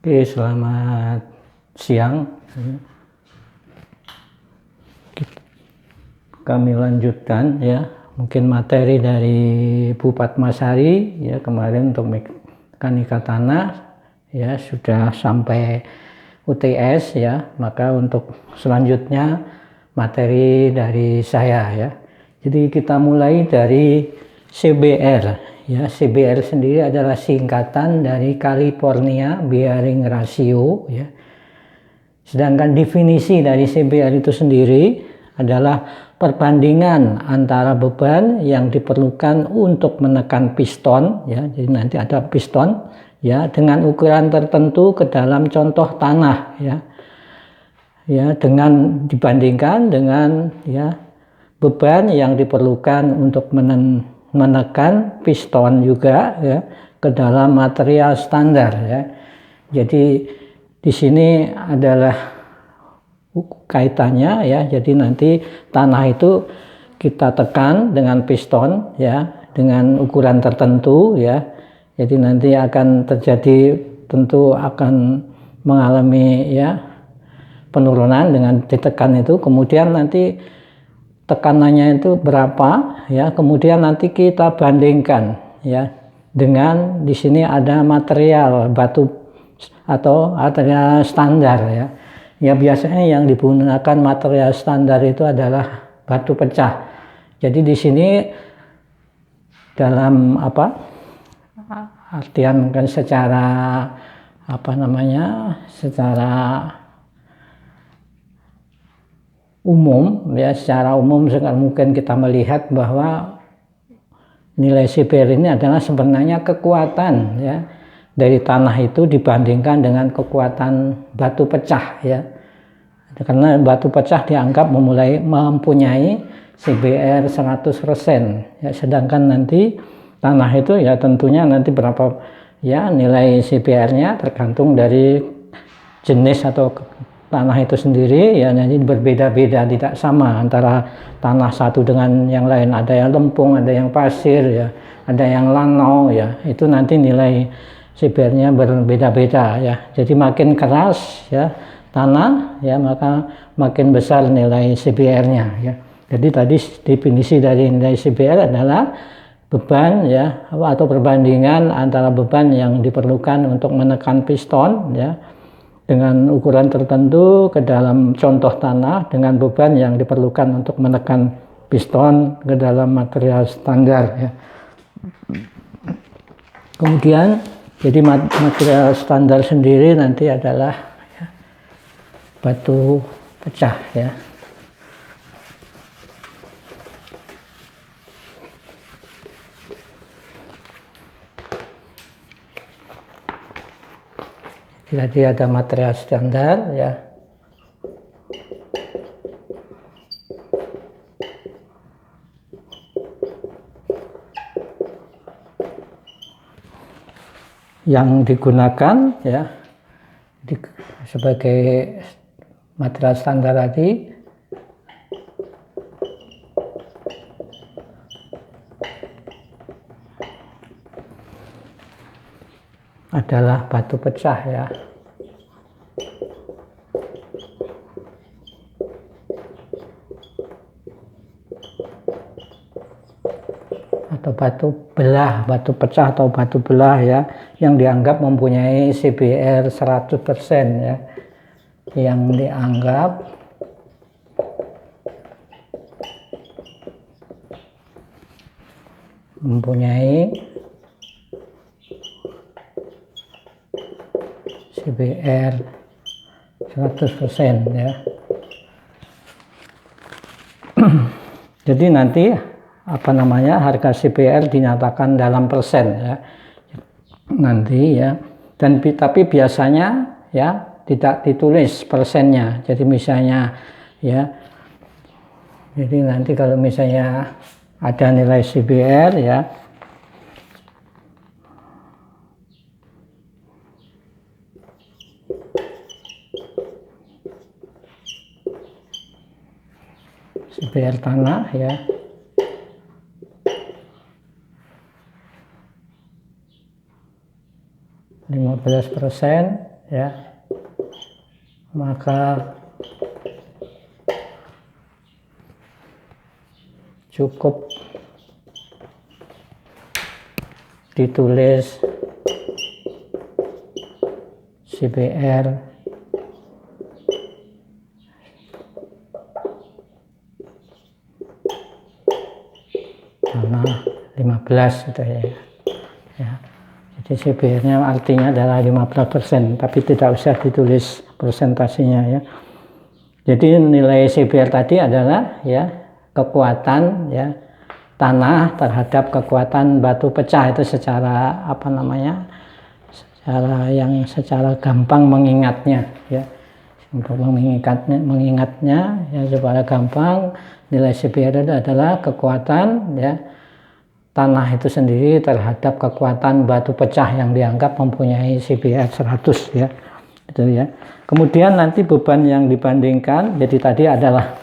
Oke, selamat siang. Kami lanjutkan ya, mungkin materi dari Bu Padmasari ya kemarin untuk mekanika tanah ya sudah sampai UTS ya, maka untuk selanjutnya materi dari saya ya. Jadi kita mulai dari CBR. Ya, CBR sendiri adalah singkatan dari California Bearing Ratio ya. Sedangkan definisi dari CBR itu sendiri adalah perbandingan antara beban yang diperlukan untuk menekan piston ya. Jadi nanti ada piston ya dengan ukuran tertentu ke dalam contoh tanah ya. Ya, dengan dibandingkan dengan ya beban yang diperlukan untuk menekan piston juga ya ke dalam material standar ya. Jadi di sini adalah kaitannya ya. Jadi nanti tanah itu kita tekan dengan piston ya dengan ukuran tertentu ya. Jadi nanti akan terjadi tentu akan mengalami ya penurunan dengan ditekan itu, kemudian nanti tekanannya itu berapa ya, kemudian nanti kita bandingkan ya dengan di sini ada material batu atau material standar ya. Ya biasanya yang digunakan material standar itu adalah batu pecah. Jadi di sini dalam artian kan secara secara umum ya, secara umum mungkin kita melihat bahwa nilai CBR ini adalah sebenarnya kekuatan ya dari tanah itu dibandingkan dengan kekuatan batu pecah ya, karena batu pecah dianggap mempunyai CBR 100% ya, sedangkan nanti tanah itu ya tentunya nanti berapa ya nilai CBR-nya tergantung dari jenis atau tanah itu sendiri ya, jadi berbeda-beda, tidak sama antara tanah satu dengan yang lain. Ada yang lempung, ada yang pasir ya, ada yang lanau ya, itu nanti nilai CBR-nya berbeda-beda ya. Jadi makin keras ya tanah ya, maka makin besar nilai CBR-nya ya. Jadi tadi definisi dari nilai CBR adalah beban ya atau perbandingan antara beban yang diperlukan untuk menekan piston ya dengan ukuran tertentu ke dalam contoh tanah dengan beban yang diperlukan untuk menekan piston ke dalam material standar ya. Kemudian jadi material standar sendiri nanti adalah ya, batu pecah ya. Jadi ada material standar ya. Yang digunakan ya sebagai material standar tadi adalah batu pecah ya. Atau batu pecah atau batu belah ya, yang dianggap mempunyai CBR 100% ya. Yang dianggap mempunyai CBR 100% ya. Jadi nanti harga CBR dinyatakan dalam persen ya nanti ya, dan tapi biasanya ya tidak ditulis persennya. Jadi misalnya ya, jadi nanti kalau misalnya ada nilai CBR ya, CBR tanah ya, (15%) ya, maka cukup ditulis CBR tanah 15 gitu ya. Jadi CBR-nya artinya adalah 15%, tapi tidak usah ditulis persentasenya ya. Jadi nilai CBR tadi adalah ya kekuatan ya tanah terhadap kekuatan batu pecah, itu secara apa namanya, secara gampang mengingatnya ya. Untuk mengingatnya ya supaya gampang, nilai CBR itu adalah kekuatan ya tanah itu sendiri terhadap kekuatan batu pecah yang dianggap mempunyai CBR 100 ya. Itu ya. Kemudian nanti beban yang dibandingkan, jadi tadi adalah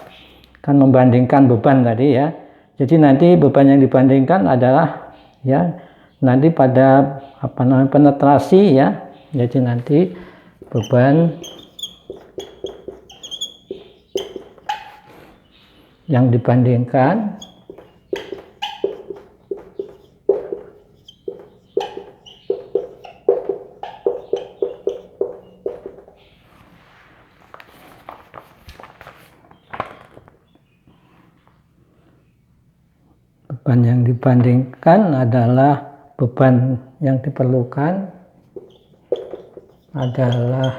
kan membandingkan beban tadi ya. Jadi nanti beban yang dibandingkan adalah ya nanti pada apa namanya penetrasi ya. Jadi nanti beban yang dibandingkan adalah beban yang diperlukan adalah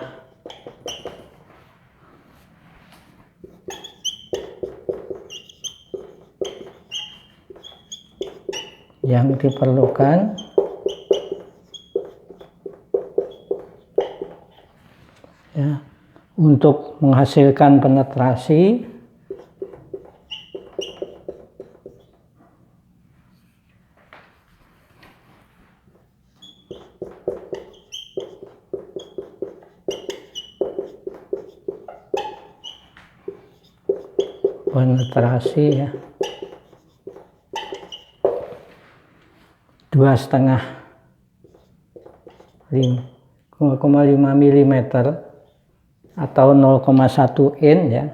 ya, untuk menghasilkan penetrasi ya 2,5 mm atau 0,1 in ya,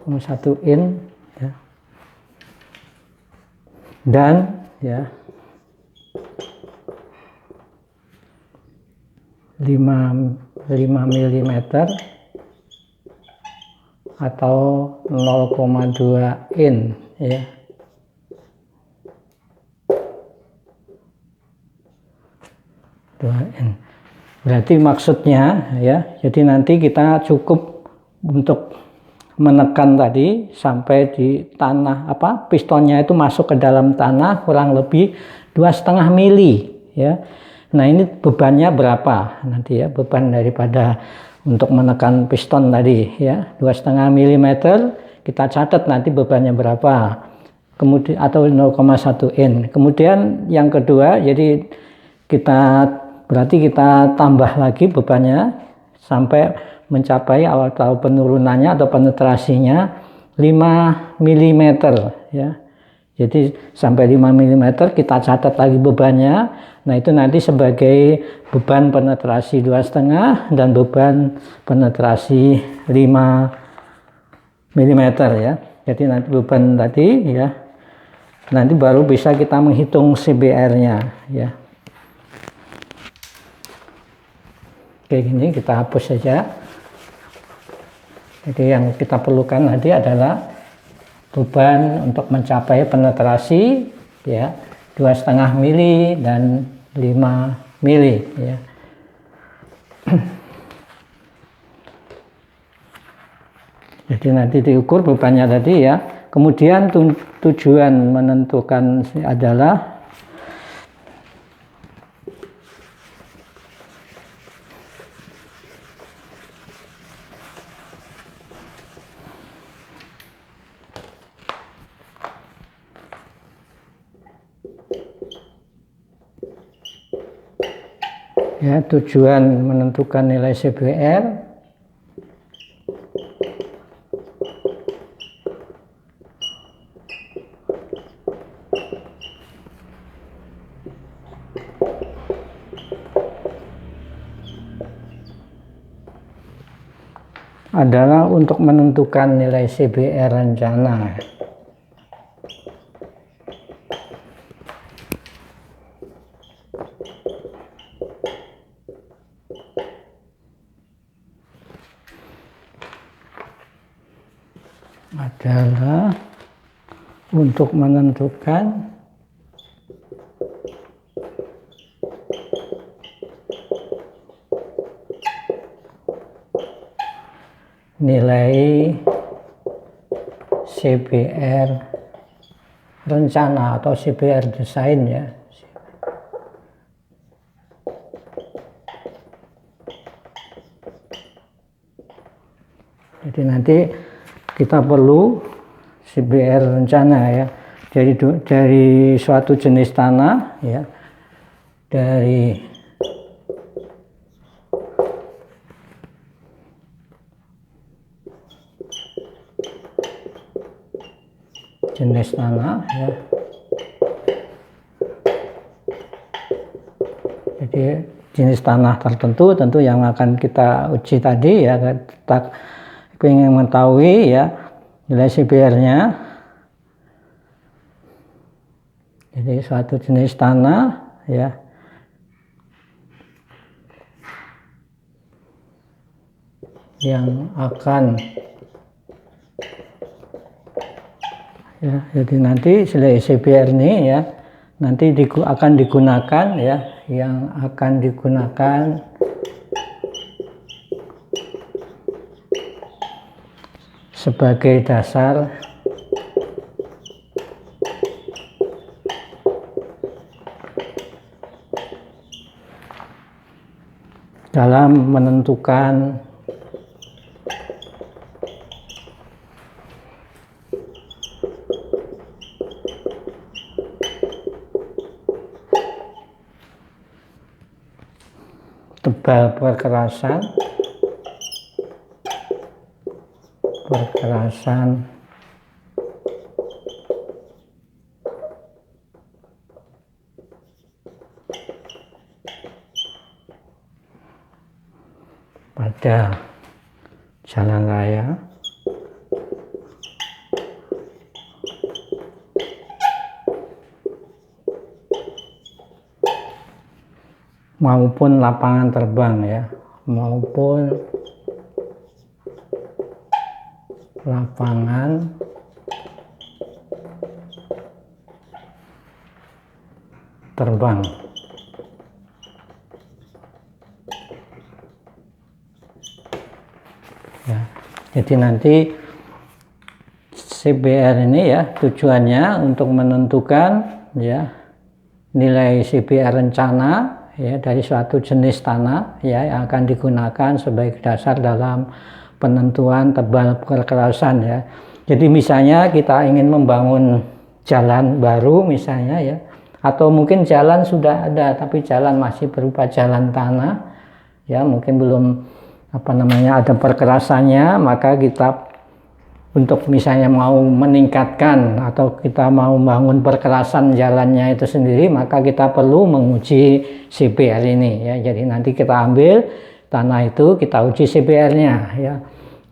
0,1 in ya, dan ya 5 mm atau 0,2 in ya. Berarti maksudnya ya, jadi nanti kita cukup untuk menekan tadi sampai di tanah apa pistonnya itu masuk ke dalam tanah kurang lebih 2,5 mili ya. Nah ini bebannya berapa nanti ya, beban daripada untuk menekan piston tadi ya 2,5 mm, kita catat nanti bebannya berapa, kemudian atau 0,1 in. Kemudian yang kedua, jadi berarti kita tambah lagi bebannya sampai mencapai atau penurunannya atau penetrasinya 5 mm ya. Jadi sampai 5 mm kita catat lagi bebannya. Nah itu nanti sebagai beban penetrasi 2,5 dan beban penetrasi 5 mm ya. Jadi nanti beban tadi ya, nanti baru bisa kita menghitung CBR-nya ya. Kayak gini kita hapus saja. Jadi yang kita perlukan nanti adalah beban untuk mencapai penetrasi ya 2,5 mili dan 5 mili ya. Jadi nanti diukur bebannya tadi ya. Kemudian tujuan menentukan adalah ya, tujuan menentukan nilai CBR adalah untuk menentukan nilai CBR rencana. Adalah untuk menentukan nilai CBR rencana atau CBR desain ya. Jadi nanti kita perlu CBR rencana ya. Dari suatu jenis tanah ya. Dari jenis tanah ya. Jadi jenis tanah tertentu tentu yang akan kita uji tadi ya, kita ingin mengetahui ya nilai CBR-nya. Jadi suatu jenis tanah ya yang akan ya, jadi nanti nilai CBR ini ya nanti akan digunakan ya, yang akan digunakan sebagai dasar dalam menentukan tebal perkerasan pada jalan raya maupun lapangan terbang ya, maupun lapangan terbang. Ya, jadi nanti CBR ini ya tujuannya untuk menentukan ya nilai CBR rencana ya dari suatu jenis tanah ya yang akan digunakan sebagai dasar dalam penentuan tebal perkerasan ya. Jadi misalnya kita ingin membangun jalan baru misalnya ya, atau mungkin jalan sudah ada tapi jalan masih berupa jalan tanah ya, mungkin belum ada perkerasannya, maka kita untuk misalnya mau meningkatkan atau kita mau membangun perkerasan jalannya itu sendiri, maka kita perlu menguji CBR ini ya. Jadi nanti kita ambil tanah itu, kita uji CBR-nya ya.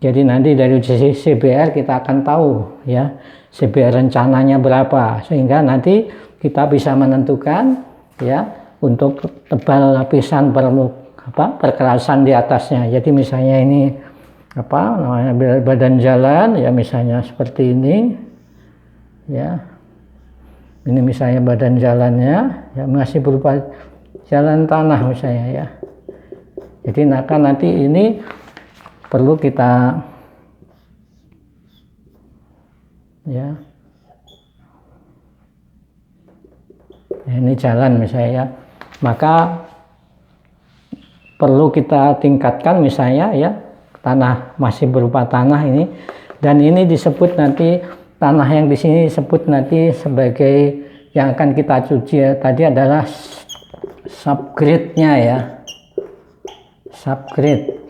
Jadi nanti dari uji CBR kita akan tahu ya CBR rencananya berapa, sehingga nanti kita bisa menentukan ya untuk tebal lapisan perkerasan di atasnya. Jadi misalnya ini badan jalan ya, misalnya seperti ini ya, ini misalnya badan jalannya ya masih berupa jalan tanah misalnya ya. Jadi nanti ini perlu kita ya, ini jalan misalnya ya, maka perlu kita tingkatkan misalnya ya, tanah masih berupa tanah ini, dan ini disebut nanti tanah yang di sini disebut nanti sebagai yang akan kita cuci ya, tadi adalah subgrade-nya ya, subgrade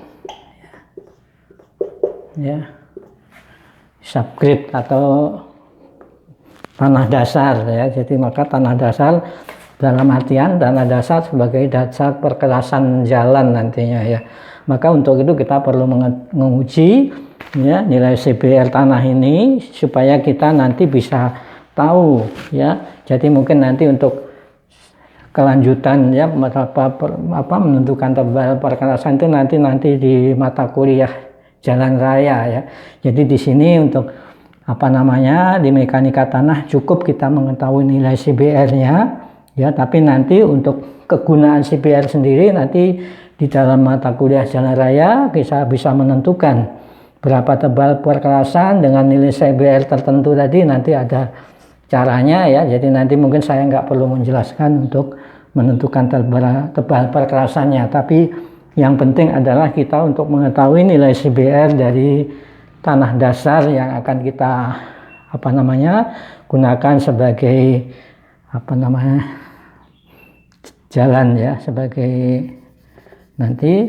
ya, subgrade atau tanah dasar ya. Jadi maka tanah dasar dalam artian tanah dasar sebagai dasar perkerasan jalan nantinya ya. Maka untuk itu kita perlu menguji ya nilai CBR tanah ini supaya kita nanti bisa tahu ya. Jadi mungkin nanti untuk kelanjutan ya menentukan tebal perkerasan itu nanti di mata kuliah jalan raya ya. Jadi di sini untuk di mekanika tanah cukup kita mengetahui nilai CBR-nya ya, tapi nanti untuk kegunaan CBR sendiri nanti di dalam mata kuliah jalan raya kita bisa menentukan berapa tebal perkerasan dengan nilai CBR tertentu tadi, nanti ada caranya ya. Jadi nanti mungkin saya nggak perlu menjelaskan untuk menentukan tebal perkerasannya, tapi yang penting adalah kita untuk mengetahui nilai CBR dari tanah dasar yang akan kita gunakan sebagai jalan ya, sebagai nanti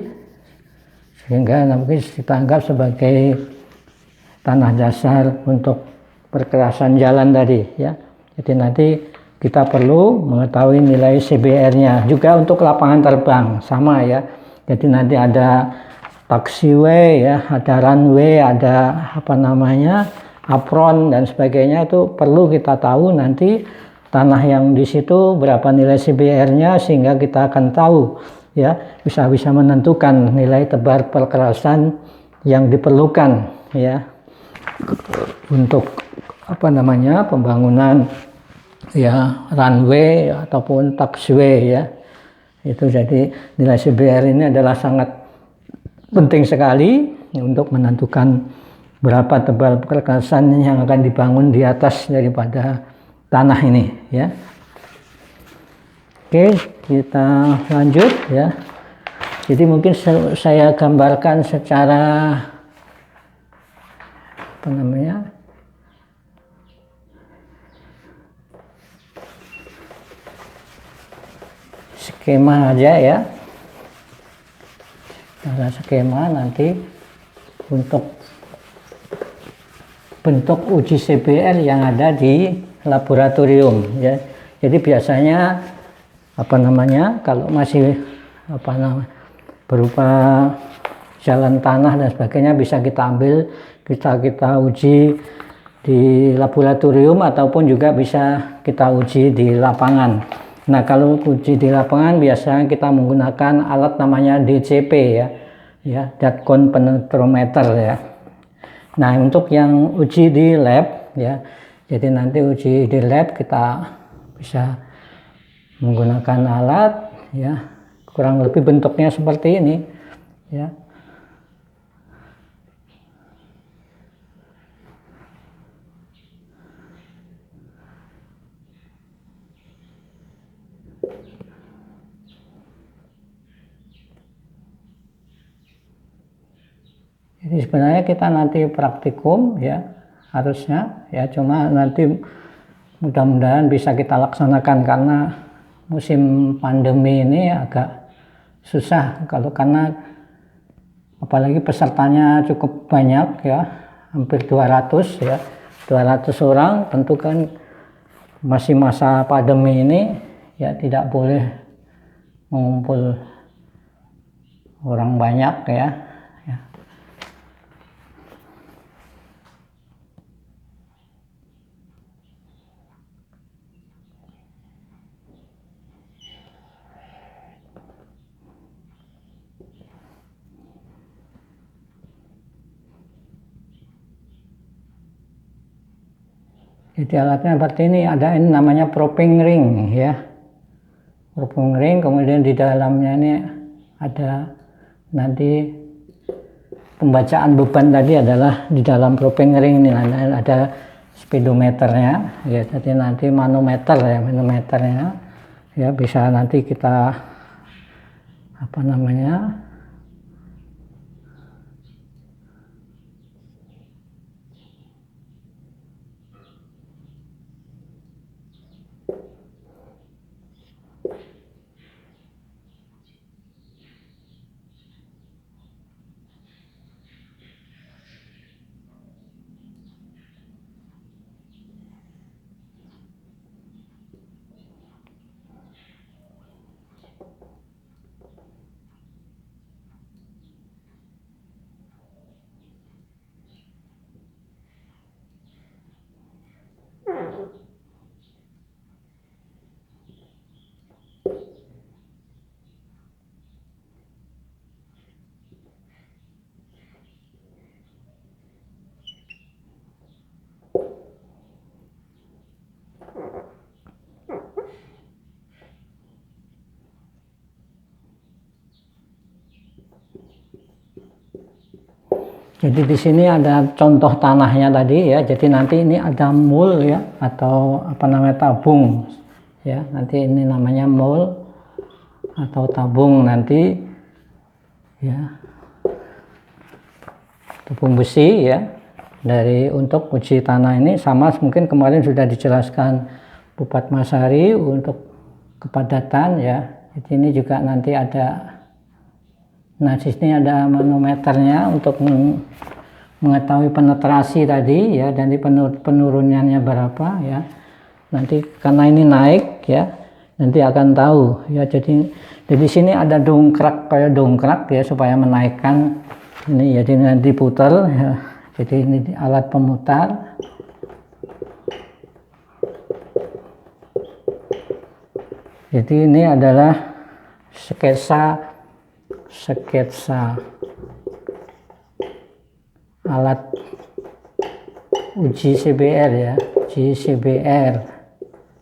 sehingga mungkin kita anggap sebagai tanah dasar untuk perkerasan jalan tadi ya. Jadi nanti kita perlu mengetahui nilai CBR-nya juga untuk lapangan terbang sama ya. Jadi nanti ada taxiway ya, ada runway, ada apron dan sebagainya, itu perlu kita tahu nanti tanah yang di situ berapa nilai CBR-nya sehingga kita akan tahu ya, bisa menentukan nilai tebal perkerasan yang diperlukan ya untuk pembangunan ya runway ataupun taxiway ya. Itu jadi nilai CBR ini adalah sangat penting sekali untuk menentukan berapa tebal perkerasan yang akan dibangun di atas daripada tanah ini ya. Oke, kita lanjut ya. Jadi mungkin saya gambarkan secara skema aja ya. Ada skema nanti untuk bentuk uji CBR yang ada di laboratorium ya. Jadi biasanya kalau masih berupa jalan tanah dan sebagainya bisa kita ambil, kita uji di laboratorium ataupun juga bisa kita uji di lapangan. Nah, kalau uji di lapangan biasanya kita menggunakan alat namanya DCP ya, Dot-Con Penetrometer ya. Nah, untuk yang uji di lab ya, jadi nanti uji di lab kita bisa menggunakan alat ya, kurang lebih bentuknya seperti ini ya. Jadi sebenarnya kita nanti praktikum ya, harusnya ya, cuma nanti mudah-mudahan bisa kita laksanakan karena musim pandemi ini agak susah karena apalagi pesertanya cukup banyak ya, hampir 200 ya, 200 orang. Tentu kan masih masa pandemi ini ya, tidak boleh mengumpul orang banyak ya. Jadi alatnya seperti ini, ada ini namanya propping ring ya, propping ring. Kemudian di dalamnya ini ada nanti pembacaan beban tadi adalah di dalam propping ring ini ada speedometernya ya. Jadi nanti manometernya ya, bisa nanti kita Jadi di sini ada contoh tanahnya tadi ya. Jadi nanti ini ada mul ya, atau apa namanya, tabung ya. Nanti ini namanya mul atau tabung nanti ya. Tabung besi ya. Dari untuk uji tanah ini sama mungkin kemarin sudah dijelaskan Bupat Masari untuk kepadatan ya. Jadi ini juga nanti ada, nah di sini ada manometernya untuk mengetahui penetrasi tadi ya, dan penurunannya berapa ya. Nanti karena ini naik ya, nanti akan tahu ya. Jadi di sini ada dongkrak, kayak dongkrak ya, supaya menaikkan ini ya. Jadi nanti putar ya. Jadi ini alat pemutar. Jadi ini adalah sketsa alat uji CBR ya, uji CBR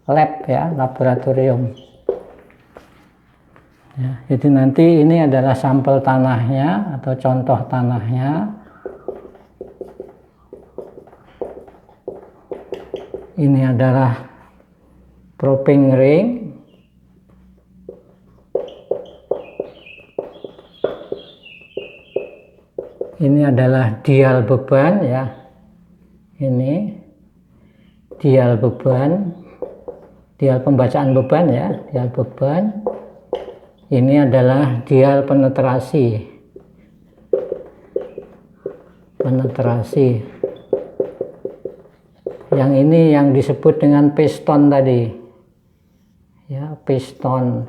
lab ya, laboratorium ya. Jadi nanti ini adalah sampel tanahnya atau contoh tanahnya. Ini adalah propping ring. Ini adalah dial beban ya. Ini dial beban, dial pembacaan beban ya, dial beban. Ini adalah dial penetrasi. Yang ini yang disebut dengan piston tadi. Ya, piston.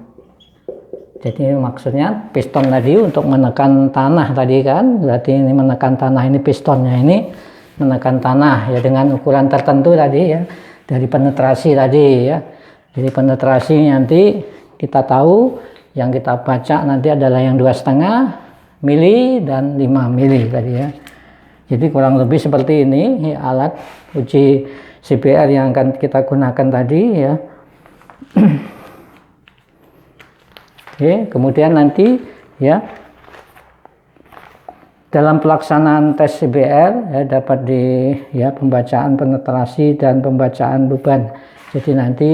Jadi maksudnya piston tadi untuk menekan tanah tadi kan, berarti ini menekan tanah, ini pistonnya ini menekan tanah ya dengan ukuran tertentu tadi ya, dari penetrasi tadi ya. Jadi penetrasi nanti kita tahu, yang kita baca nanti adalah yang 2,5 mili dan 5 mili tadi ya. Jadi kurang lebih seperti ini alat uji CBR yang akan kita gunakan tadi ya. Oke, kemudian nanti ya dalam pelaksanaan tes CBR ya, dapat ya pembacaan penetrasi dan pembacaan beban. Jadi nanti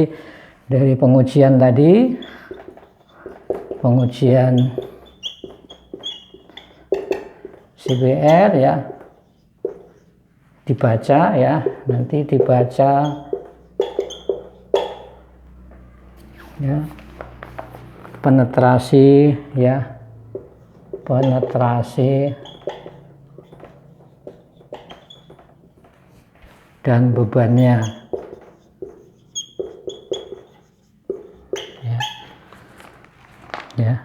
dari pengujian tadi, pengujian CBR ya, dibaca ya, nanti dibaca ya, penetrasi ya, penetrasi dan bebannya ya.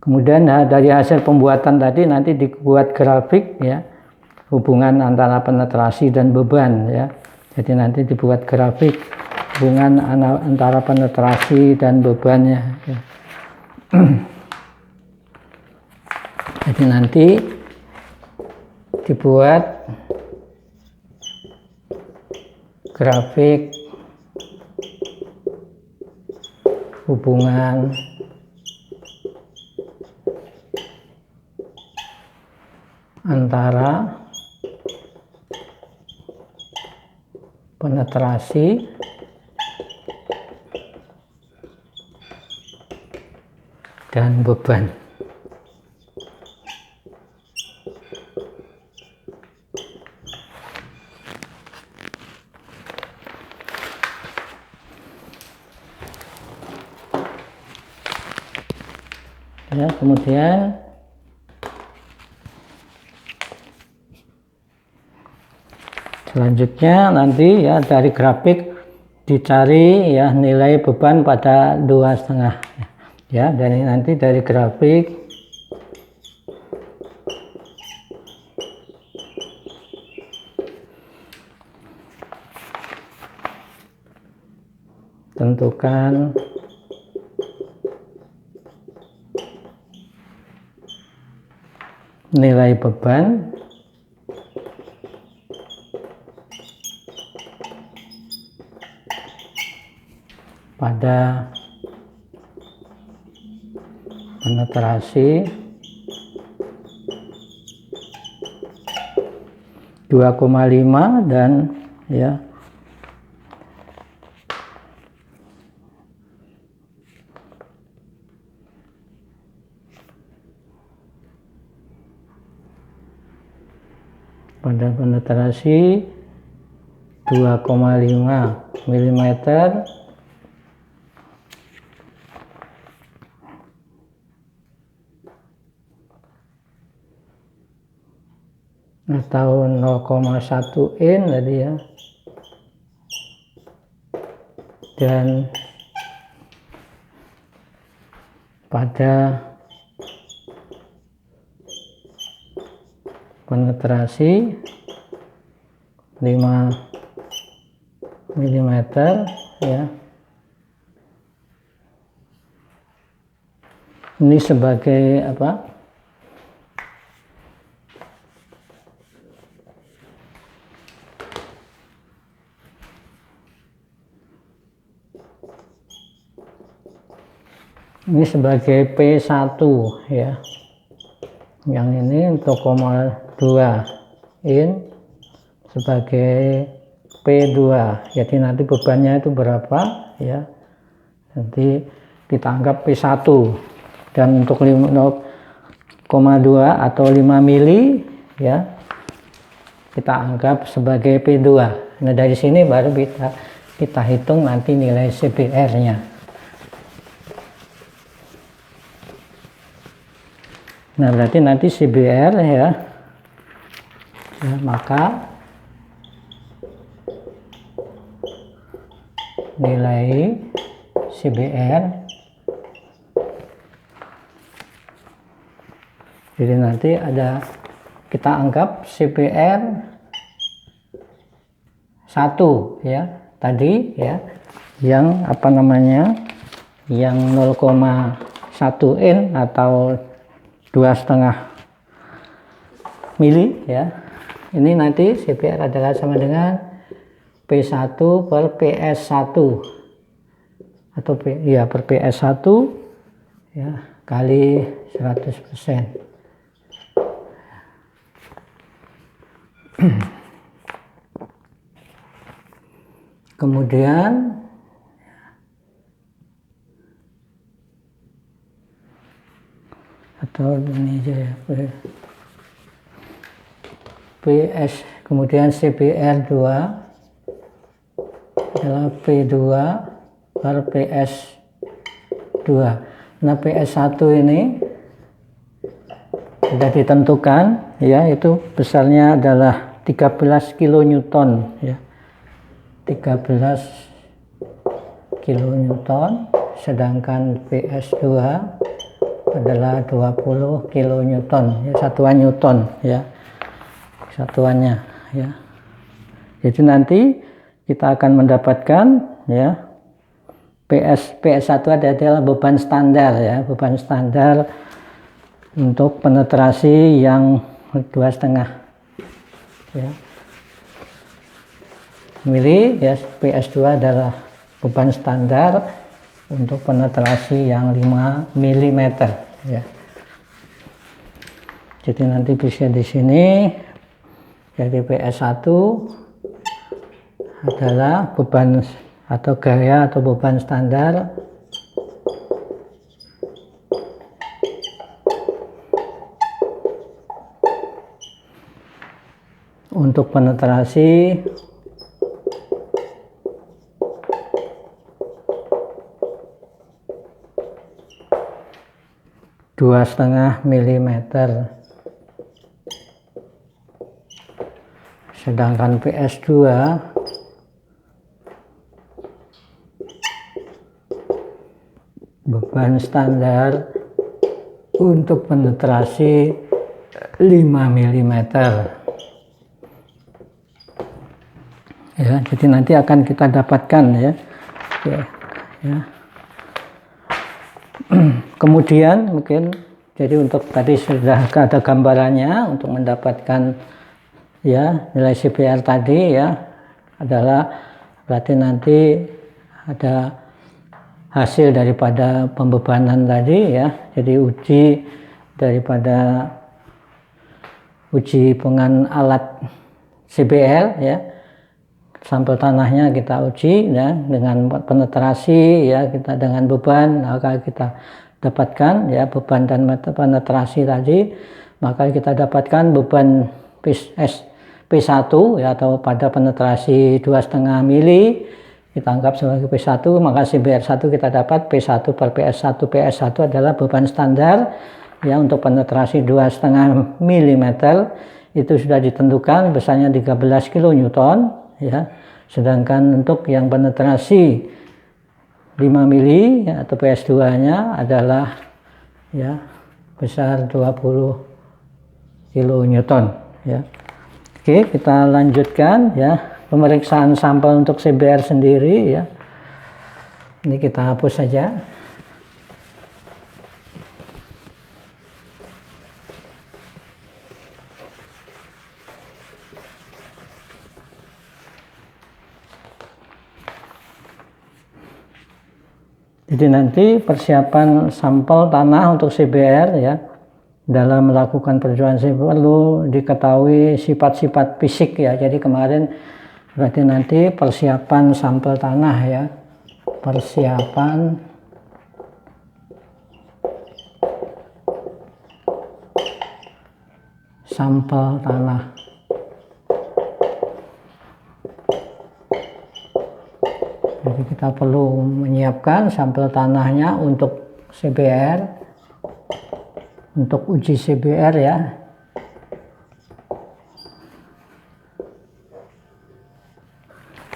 Kemudian dari hasil pembuatan tadi nanti dibuat grafik ya, hubungan antara penetrasi dan beban ya. Jadi nanti dibuat grafik hubungan antara penetrasi dan bebannya ya. Jadi nanti dibuat grafik hubungan antara penetrasi dan beban. Ya, kemudian selanjutnya nanti ya dari grafik dicari ya nilai beban pada 2,5 ya. Dan nanti dari grafik tentukan nilai beban pada penetrasi 2,5 dan ya pada penetrasi 2,5 mm atau 0,1 in tadi ya, dan pada penetrasi 5 mm ya. Ini sebagai apa? Ini sebagai P1 ya. Yang ini untuk 0,2 in sebagai P2. Jadi nanti bebannya itu berapa ya. Nanti kita anggap P1, dan untuk 0,2 atau 5 mili ya kita anggap sebagai P2. Nah, dari sini baru kita hitung nanti nilai CBR-nya. Nah, berarti nanti CBR ya, maka nilai CBR, jadi nanti ada, kita anggap CBR 1 ya tadi ya, yang apa namanya, yang 0,1 in atau 2,5 mili ya. Ini nanti CBR adalah sama dengan P1 per PS1 atau per PS1 ya kali 100%. Kemudian atau ini aja ya, PS, kemudian CBR 2 adalah P2 per PS2. Nah, PS1 ini sudah ditentukan ya, itu besarnya adalah 13 kilonewton ya, 13 kilonewton, sedangkan PS2 adalah 20 kilonewton ya, satuan newton ya, satuannya ya. Jadi nanti kita akan mendapatkan ya PS1 adalah beban standar ya, beban standar untuk penetrasi yang 2,5 ya mili ya. PS2 adalah beban standar untuk penetrasi yang 5 mm ya. Jadi nanti bisa di sini, jadi PS1 adalah beban atau gaya atau beban standar untuk penetrasi 2,5 mm, sedangkan PS2 beban standar untuk penetrasi 5 mm ya. Jadi nanti akan kita dapatkan ya, ya. Kemudian mungkin jadi untuk tadi sudah ada gambarannya untuk mendapatkan ya nilai CBR tadi ya, adalah berarti nanti ada hasil daripada pembebanan tadi ya. Jadi uji daripada uji dengan alat CBR ya. Sampel tanahnya kita uji ya dengan penetrasi ya, kita dengan beban, maka kita dapatkan ya beban dan penetrasi tadi, maka kita dapatkan beban P1 ya, atau pada penetrasi 2,5 mili kita anggap sebagai P1, maka CBR1 kita dapat P1 per PS1. PS1 adalah beban standar ya untuk penetrasi 2,5 mm, itu sudah ditentukan besarnya 13 kN ya. Sedangkan untuk yang penetrasi 5 mili ya, atau PS2 nya adalah ya besar 20 kN ya. Oke, kita lanjutkan ya pemeriksaan sampel untuk CBR sendiri ya. Ini kita hapus saja. Jadi nanti persiapan sampel tanah untuk CBR ya, dalam melakukan perjuangan perlu diketahui sifat-sifat fisik ya. Jadi kemarin berarti nanti persiapan sampel tanah ya, persiapan sampel tanah. Jadi kita perlu menyiapkan sampel tanahnya untuk CBR, untuk uji CBR ya.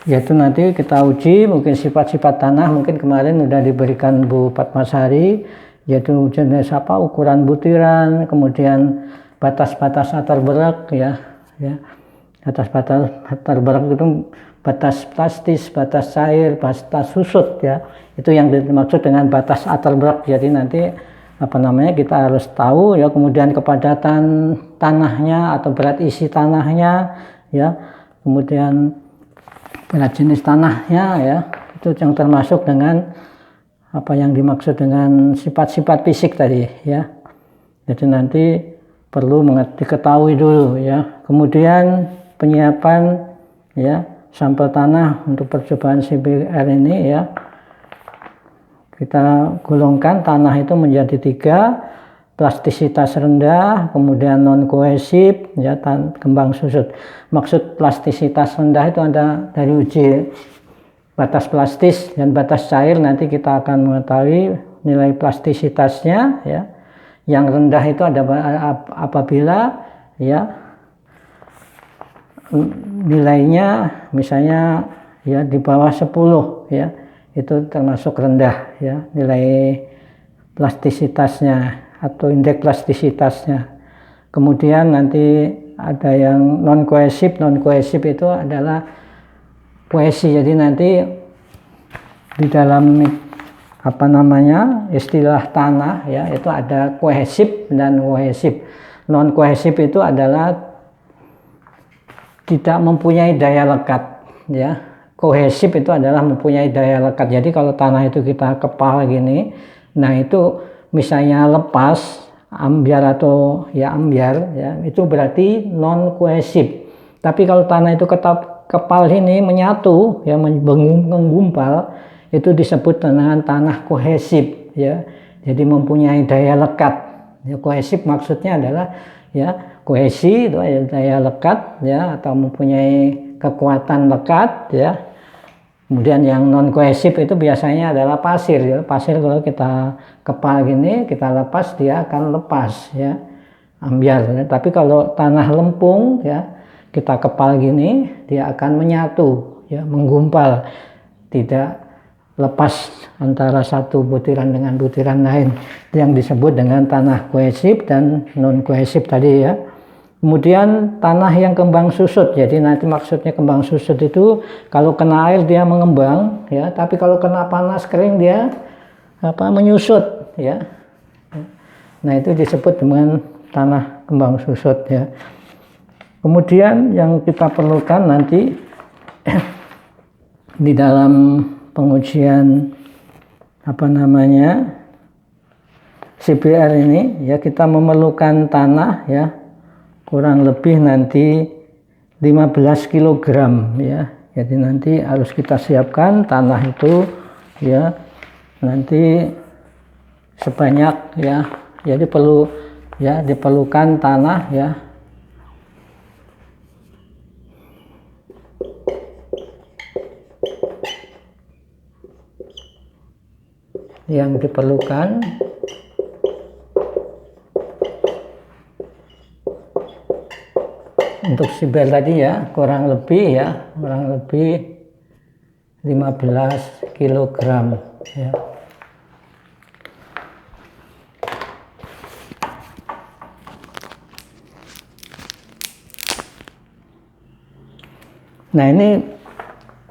Yaitu nanti kita uji mungkin sifat-sifat tanah, mungkin kemarin sudah diberikan Bu Fatmasari, yaitu jenis apa, ukuran butiran, kemudian batas-batas latar berak ya, batas-batas latar berak itu batas plastis, batas cair, batas susut ya. Itu yang dimaksud dengan batas latar berak. Jadi nanti apa namanya, kita harus tahu ya, kemudian kepadatan tanahnya atau berat isi tanahnya ya, kemudian berat jenis tanahnya ya, itu yang termasuk dengan apa yang dimaksud dengan sifat-sifat fisik tadi ya. Jadi nanti perlu diketahui dulu ya. Kemudian penyiapan ya sampel tanah untuk percobaan CBR ini ya, kita golongkan tanah itu menjadi 3, plastisitas rendah, kemudian non kohesif ya, kembang susut. Maksud plastisitas rendah itu ada dari uji batas plastis dan batas cair, nanti kita akan mengetahui nilai plastisitasnya ya. Yang rendah itu ada apabila ya nilainya misalnya ya di bawah 10 ya, itu termasuk rendah ya nilai plastisitasnya atau indeks plastisitasnya. Kemudian nanti ada yang non kohesif. Non kohesif itu adalah kohesi, jadi nanti di dalam apa namanya istilah tanah ya, itu ada kohesif dan kohesif. Non kohesif itu adalah tidak mempunyai daya lekat ya. Kohesif itu adalah mempunyai daya lekat. Jadi kalau tanah itu kita kepal gini, nah itu misalnya lepas ambyar atau ya ambyar ya, itu berarti non kohesif. Tapi kalau tanah itu kepal ini menyatu ya, menggumpal, itu disebut dengan tanah kohesif ya. Jadi mempunyai daya lekat. Ya, kohesif maksudnya adalah ya kohesi itu daya lekat ya, atau mempunyai kekuatan lekat ya. Kemudian yang non kohesif itu biasanya adalah pasir ya. Pasir kalau kita kepal gini, kita lepas, dia akan lepas ya, ambyar ya. Tapi kalau tanah lempung ya, kita kepal gini, dia akan menyatu ya, menggumpal, tidak lepas antara satu butiran dengan butiran lain, yang disebut dengan tanah kohesif dan non kohesif tadi ya. Kemudian tanah yang kembang susut, jadi nanti maksudnya kembang susut itu kalau kena air dia mengembang ya, tapi kalau kena panas kering dia menyusut ya. Nah itu disebut dengan tanah kembang susut ya. Kemudian yang kita perlukan nanti di dalam pengujian CBR ini ya, kita memerlukan tanah ya kurang lebih nanti 15 kilogram ya. Jadi nanti harus kita siapkan tanah itu ya, nanti sebanyak ya, jadi perlu ya, diperlukan tanah ya, yang diperlukan untuk si bel tadi ya, kurang lebih 15 kilogram ya. Nah, ini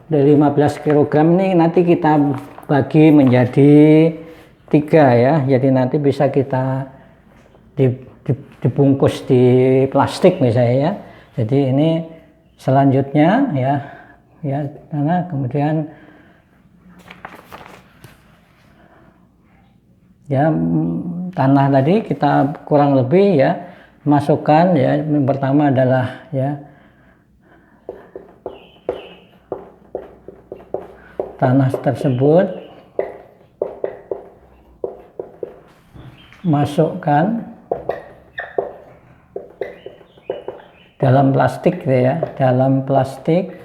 dari 15 kilogram ini nanti kita bagi menjadi 3 ya. Jadi nanti bisa kita dibungkus di plastik misalnya ya. Jadi ini selanjutnya ya, karena kemudian ya, tanah tadi kita kurang lebih ya masukkan ya. Yang pertama adalah ya, tanah tersebut masukkan dalam plastik ya, dalam plastik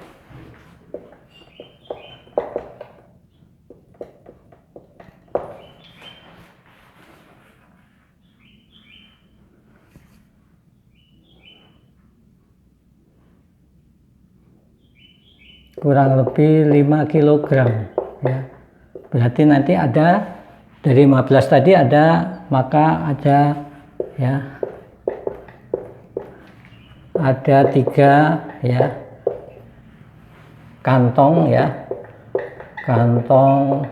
kurang lebih 5 kilogram ya. Berarti nanti ada dari 15 tadi ada, maka ada ya, ada 3 ya kantong ya, kantong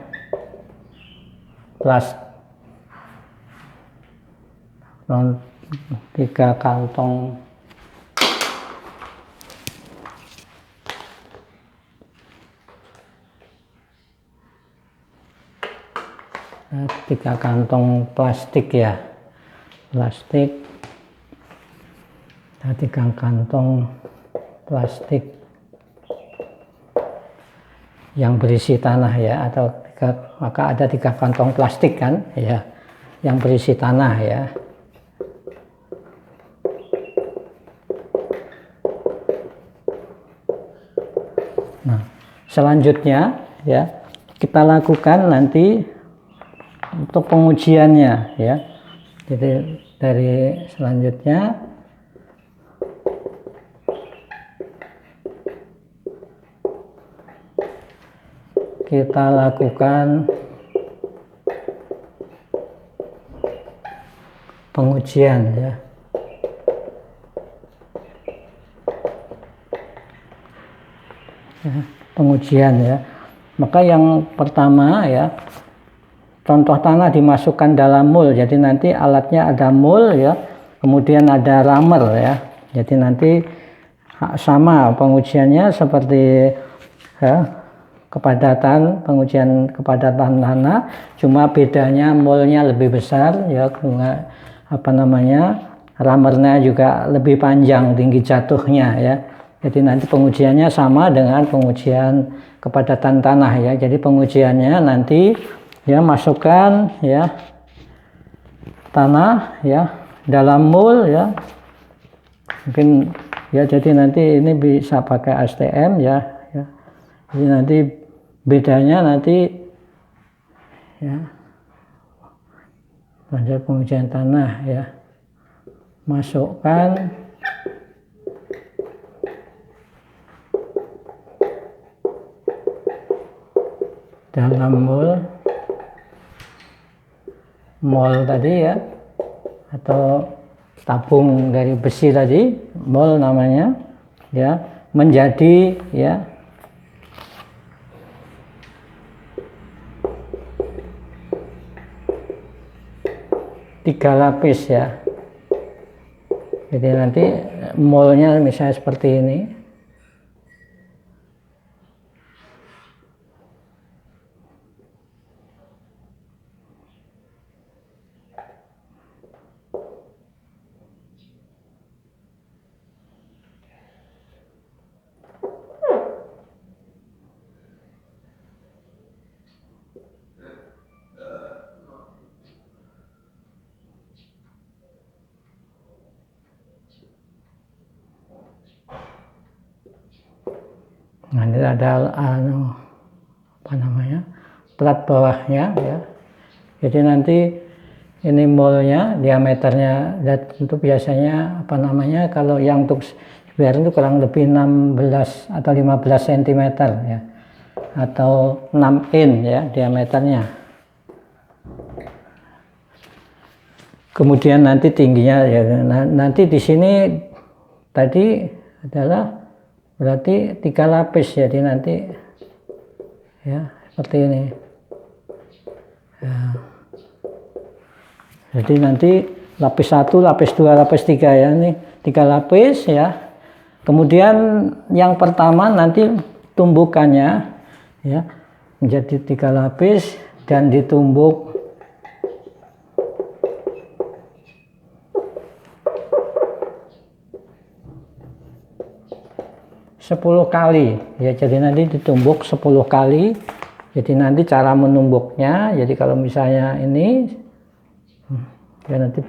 plastik, 3 kantong plastik ya, plastik, 3 kantong plastik yang berisi tanah ya, atau maka ada 3 kantong plastik kan ya, yang berisi tanah ya. Nah, selanjutnya ya, kita lakukan nanti untuk pengujiannya ya. Jadi dari selanjutnya kita lakukan pengujian ya. Pengujian ya. Maka yang pertama ya, contoh tanah dimasukkan dalam mold. Jadi nanti alatnya ada mold ya, kemudian ada ramer ya. Jadi nanti sama pengujiannya seperti ya, pengujian kepadatan tanah, cuma bedanya moldnya lebih besar ya, ramernya juga lebih panjang tinggi jatuhnya ya. Jadi nanti pengujiannya sama dengan pengujian kepadatan tanah ya. Jadi pengujiannya nanti ya, masukkan ya tanah ya dalam mold ya, mungkin ya, jadi nanti ini bisa pakai ASTM ya, jadi nanti bedanya nanti ya, pada pengujian tanah ya, masukkan dalam mold tadi ya, atau tabung dari besi tadi, mold namanya ya, menjadi ya 3 lapis ya. Jadi nanti moldnya misalnya seperti ini. Nah, ini ada apa namanya, plat bawahnya ya. Jadi nanti ini molnya, diameternya, dan untuk biasanya apa namanya, kalau yang untuk CBR itu kurang lebih 16 atau 15 cm ya, atau 6 in ya diameternya. Kemudian nanti tingginya ya, nanti di sini tadi adalah berarti 3 lapis, jadi nanti ya seperti ini ya. Jadi nanti lapis 1, lapis 2, lapis 3 ya, ini 3 lapis ya. Kemudian yang pertama nanti tumbukannya ya menjadi 3 lapis dan ditumbuk sepuluh kali ya. Jadi nanti ditumbuk 10 kali. Jadi nanti cara menumbuknya, jadi kalau misalnya ini ya nanti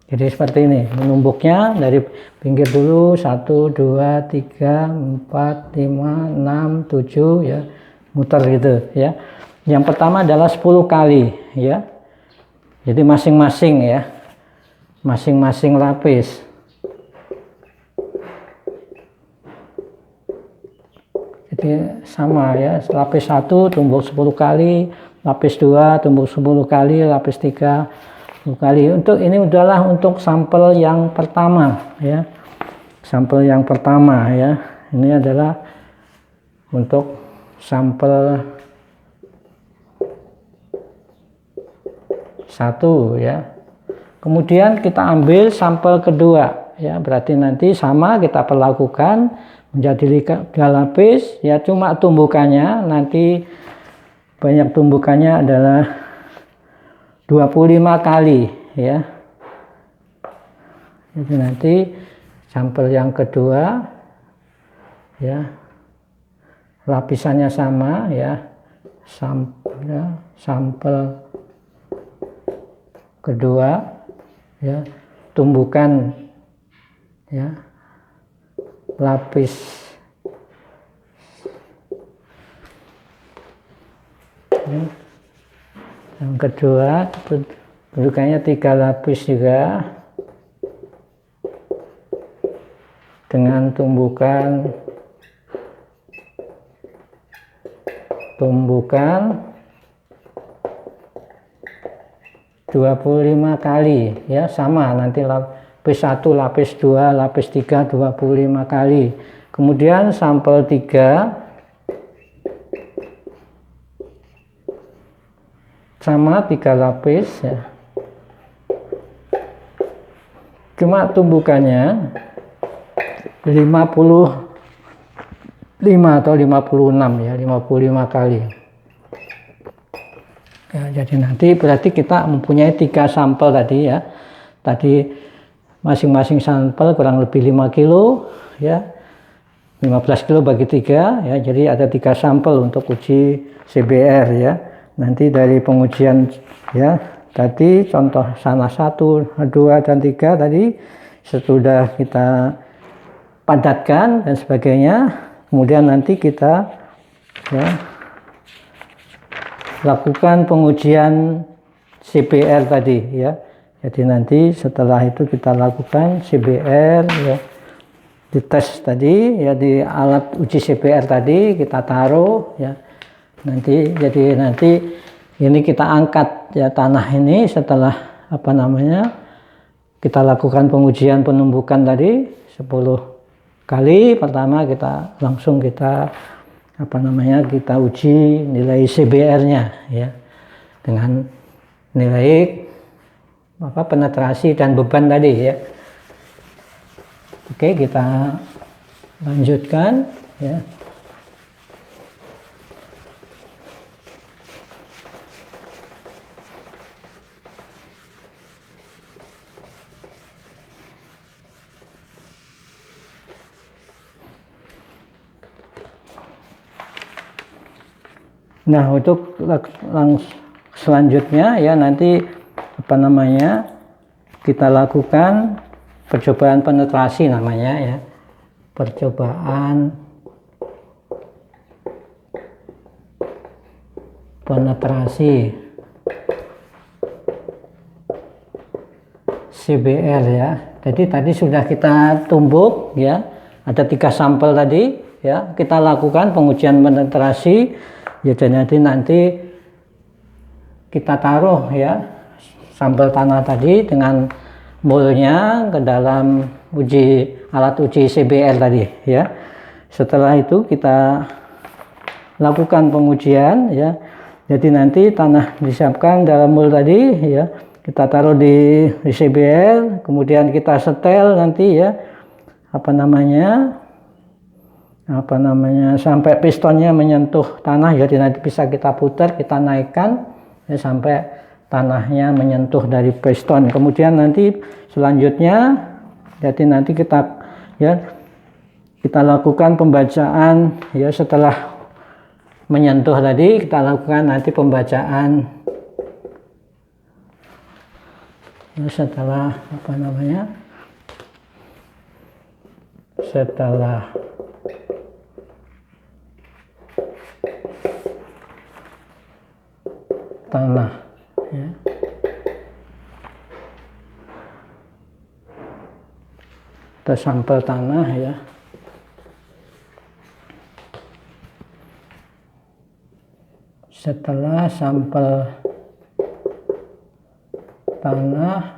jadi seperti ini menumbuknya, dari pinggir dulu 1, 2, 3, 4, 5, 6, 7 ya, muter gitu ya. Yang pertama adalah 10 kali ya. Jadi masing-masing ya, masing-masing lapis. Jadi sama ya, lapis 1 tumbuk 10 kali, lapis 2 tumbuk 10 kali, lapis 3 10 kali. Untuk ini udahlah untuk sampel yang pertama ya. Sampel yang pertama ya. Ini adalah untuk sampel 1 ya. Kemudian kita ambil sampel kedua ya, berarti nanti sama kita perlakukan menjadi 3 lapis ya, cuma tumbukannya nanti banyak, tumbukannya adalah 25 kali ya. Jadi nanti sampel yang kedua ya, lapisannya sama ya, sampel kedua ya, tumbukan ya, lapis ya. Yang kedua tumbukannya 3 lapis juga dengan tumbukan 25 kali ya, sama nanti lapis 1, lapis 2, lapis 3 25 kali. Kemudian sampel 3 sama 3 lapis ya, cuma tumbukannya 55 atau 56 ya, 55 kali. Ya, jadi nanti berarti kita mempunyai 3 sampel tadi ya. Tadi masing-masing sampel kurang lebih 5 kilo ya. 15 kilo bagi 3 ya. Jadi ada 3 sampel untuk uji CBR ya. Nanti dari pengujian ya, tadi contoh sana 1, 2 dan 3 tadi sudah kita padatkan dan sebagainya. Kemudian nanti kita ya lakukan pengujian CBR tadi ya. Jadi nanti setelah itu kita lakukan CBR ya, dites tadi ya, di alat uji CBR tadi kita taruh ya. Nanti jadi nanti ini kita angkat ya tanah ini setelah apa namanya, kita lakukan pengujian penumbukan tadi 10 kali. Pertama kita langsung kita apa namanya, kita uji nilai CBR-nya ya, dengan nilai apa, penetrasi dan beban tadi ya. Oke, kita lanjutkan ya. Nah, untuk selanjutnya ya nanti kita lakukan percobaan penetrasi namanya ya, percobaan penetrasi CBL ya. Jadi tadi sudah kita tumbuk ya, ada 3 sampel tadi ya, kita lakukan pengujian penetrasi ya, dan nanti kita taruh ya sampel tanah tadi dengan molnya ke dalam alat uji CBL tadi ya. Setelah itu kita lakukan pengujian ya, jadi nanti tanah disiapkan dalam mol tadi ya, kita taruh di CBL, kemudian kita setel nanti ya sampai pistonnya menyentuh tanah, jadi nanti bisa kita putar, kita naikkan ya, sampai tanahnya menyentuh dari piston. Kemudian nanti selanjutnya jadi nanti kita lakukan pembacaan ya, setelah menyentuh tadi kita lakukan nanti pembacaan ya, setelah tanah ya. Kita sampel tanah ya. Setelah sampel tanah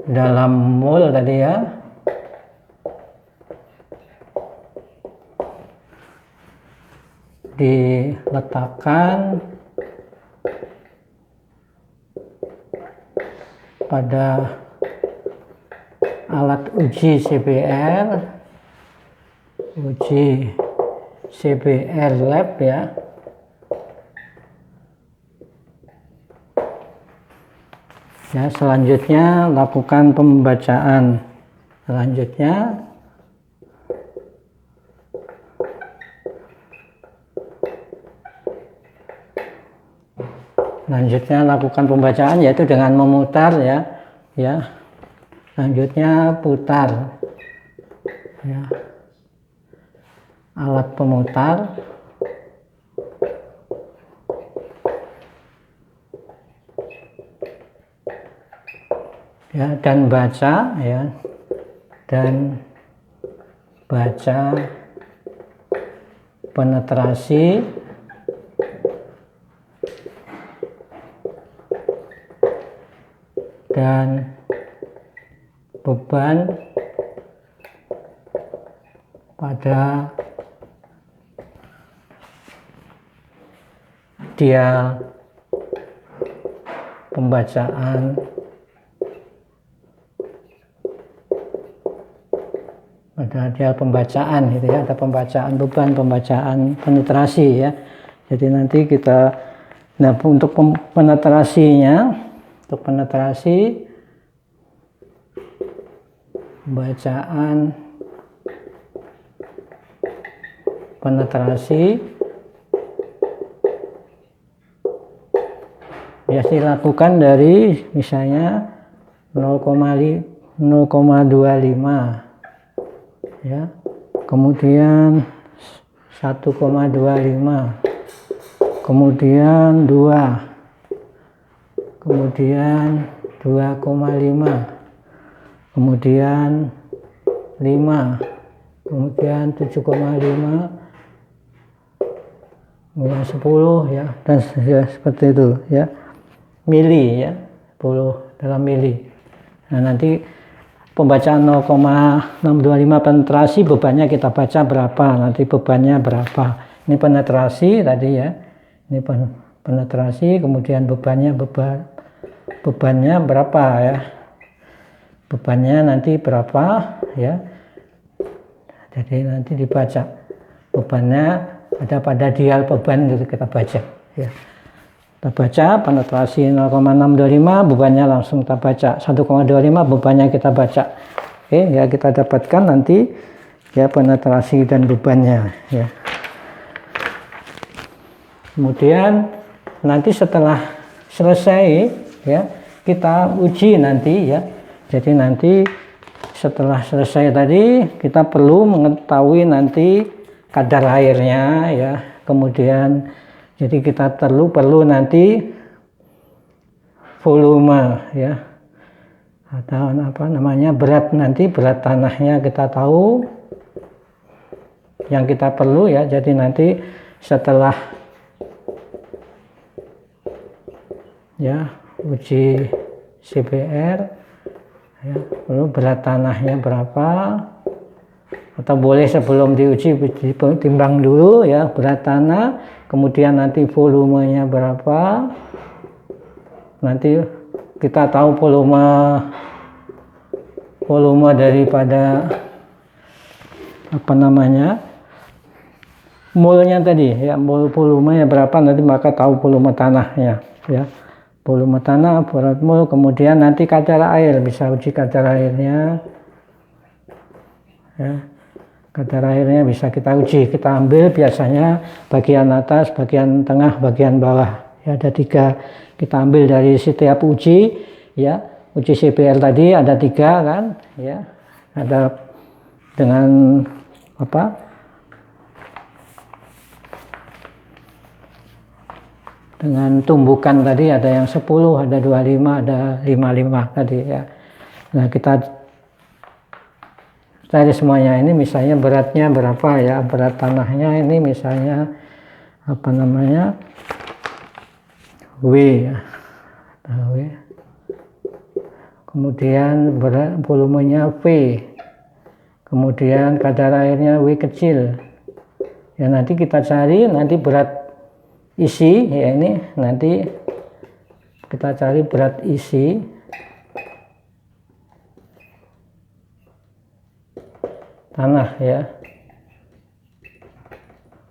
dalam mol tadi ya, diletakkan pada alat uji CBL lab ya. Ya, selanjutnya lakukan pembacaan selanjutnya. Lakukan pembacaan yaitu dengan memutar ya. Selanjutnya putar ya. Alat pemutar ya, dan baca ya, dan baca penetrasi dan beban pada dial pembacaan gitu ya, ada pembacaan beban, pembacaan penetrasi ya. Jadi nanti untuk penetrasinya, pembacaan penetrasi biasa dilakukan dari misalnya 0,25 ya, kemudian 1,25, kemudian 2, kemudian 2,5, kemudian 5, kemudian 7,5, kemudian 10 ya, dan ya, seperti itu ya, mili ya, 10 dalam mili. Nah nanti pembacaan 0,625 penetrasi, bebannya kita baca berapa, nanti bebannya berapa. Ini penetrasi tadi ya, ini penetrasi, kemudian bebannya berapa ya, bebannya nanti berapa ya. Jadi nanti dibaca bebannya ada pada dial beban, gitu kita baca ya. Kita baca penetrasi 0,625, bebannya langsung kita baca 1,25, bebannya kita baca. Oke ya, kita dapatkan nanti ya penetrasi dan bebannya ya. Kemudian nanti setelah selesai ya kita uji nanti ya. Jadi nanti setelah selesai tadi kita perlu mengetahui nanti kadar airnya ya. Kemudian jadi kita perlu nanti volume ya, atau apa namanya berat, nanti berat tanahnya kita tahu yang kita perlu ya. Jadi nanti setelah ya uji CPR ya, perlu berat tanahnya berapa, atau boleh sebelum diuji ditimbang dulu ya berat tanah, kemudian nanti volumenya berapa, nanti kita tahu volume daripada apa namanya molnya tadi ya, volumenya berapa, nanti maka tahu volume tanahnya ya, volume tanah berat mol. Kemudian nanti kadar air, bisa uji kadar airnya ya, kadar airnya bisa kita uji, kita ambil biasanya bagian atas, bagian tengah, bagian bawah ya, ada 3 kita ambil dari setiap uji ya. Uji CPR tadi ada 3 kan ya, ada dengan apa dengan tumbukan tadi, ada yang 10, ada 25, ada 55 tadi ya. Nah kita cari semuanya ini, misalnya beratnya berapa ya, berat tanahnya ini misalnya apa namanya W ya, W. Kemudian berat volumenya V, kemudian kadar airnya W kecil ya. Nanti kita cari nanti berat isi ya, ini nanti kita cari berat isi tanah ya,